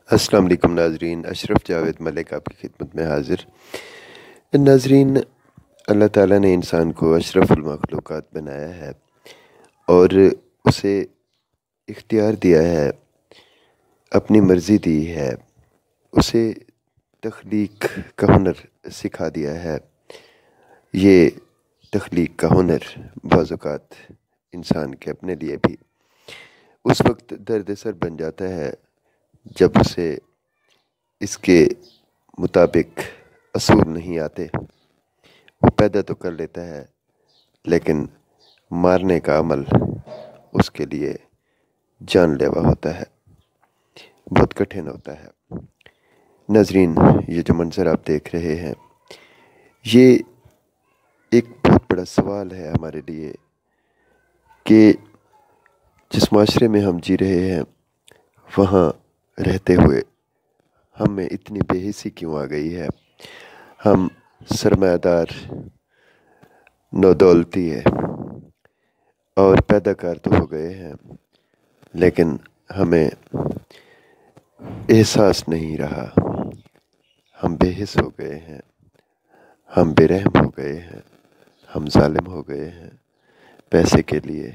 السلام علیکم ناظرین، اشرف جاوید ملک آپ کی خدمت میں حاضر۔ ناظرین، اللہ تعالیٰ نے انسان کو اشرف المخلوقات بنایا ہے اور اسے اختیار دیا ہے، اپنی مرضی دی ہے، اسے تخلیق کا ہنر سکھا دیا ہے۔ یہ تخلیق کا ہنر بعض اوقات انسان کے اپنے لیے بھی اس وقت درد سر بن جاتا ہے جب اسے اس کے مطابق اصول نہیں آتے۔ وہ پیدا تو کر لیتا ہے لیکن مارنے کا عمل اس کے لیے جان لیوا ہوتا ہے، بہت کٹھن ہوتا ہے۔ ناظرین، یہ جو منظر آپ دیکھ رہے ہیں یہ ایک بہت بڑا سوال ہے ہمارے لیے کہ جس معاشرے میں ہم جی رہے ہیں وہاں رہتے ہوئے ہم میں اتنی بے حسی کیوں آ گئی ہے۔ ہم سرمایہ دار، نودولتی ہے اور پیدا کار تو ہو گئے ہیں لیکن ہمیں احساس نہیں رہا۔ ہم بے حس ہو گئے ہیں، ہم بے رحم ہو گئے ہیں، ہم ظالم ہو گئے ہیں۔ پیسے کے لیے،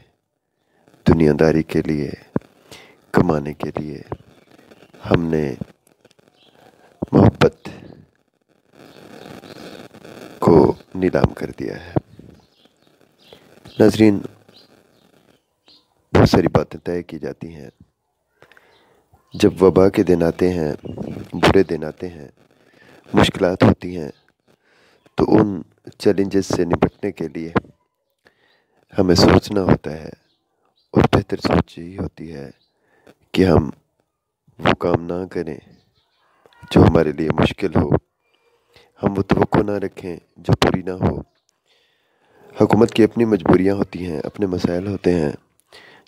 دنیا داری کے لیے، کمانے کے لیے ہم نے محبت کو نیلام کر دیا ہے۔ ناظرین، بہت ساری باتیں طے کی جاتی ہیں۔ جب وبا کے دن آتے ہیں، برے دن آتے ہیں، مشکلات ہوتی ہیں تو ان چیلنجز سے نپٹنے کے لیے ہمیں سوچنا ہوتا ہے، اور بہتر سوچ یہی ہوتی ہے کہ ہم وہ کام نہ کریں جو ہمارے لیے مشکل ہو، ہم وہ توقع نہ رکھیں جو پوری نہ ہو۔ حکومت کی اپنی مجبوریاں ہوتی ہیں، اپنے مسائل ہوتے ہیں،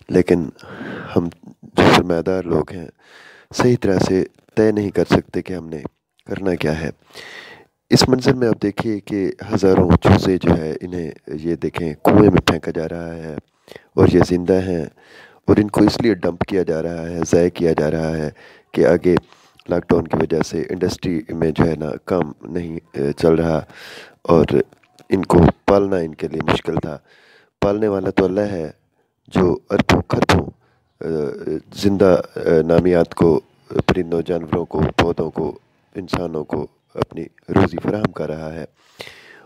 لیکن ہم جو سرمایہ دار لوگ ہیں صحیح طرح سے طے نہیں کر سکتے کہ ہم نے کرنا کیا ہے۔ اس منظر میں آپ دیکھیے کہ ہزاروں چوزے جو ہے انہیں یہ دیکھیں کنویں میں پھینکا جا رہا ہے اور یہ زندہ ہیں، اور ان کو اس لیے ڈمپ کیا جا رہا ہے، ضائع کیا جا رہا ہے کہ آگے لاک ڈاؤن کی وجہ سے انڈسٹری میں جو ہے نا کام نہیں چل رہا، اور ان کو پالنا ان کے لیے مشکل تھا۔ پالنے والا تو اللہ ہے جو اربوں خربوں زندہ نامیات کو، پرندوں، جانوروں کو، پودوں کو، انسانوں کو اپنی روزی فراہم کر رہا ہے۔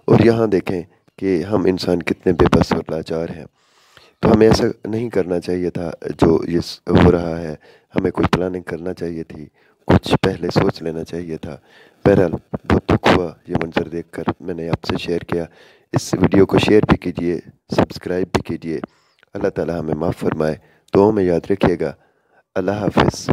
اور یہاں دیکھیں کہ ہم انسان کتنے بے بس اور لاچار ہیں۔ تو ہمیں ایسا نہیں کرنا چاہیے تھا جو یہ ہو رہا ہے، ہمیں کوئی پلاننگ کرنا چاہیے تھی، کچھ پہلے سوچ لینا چاہیے تھا۔ بہرحال بہت دکھ ہوا یہ منظر دیکھ کر، میں نے آپ سے شیئر کیا۔ اس ویڈیو کو شیئر بھی کیجئے، سبسکرائب بھی کیجئے۔ اللہ تعالی ہمیں معاف فرمائے، دعاؤں میں یاد رکھیے گا۔ اللہ حافظ۔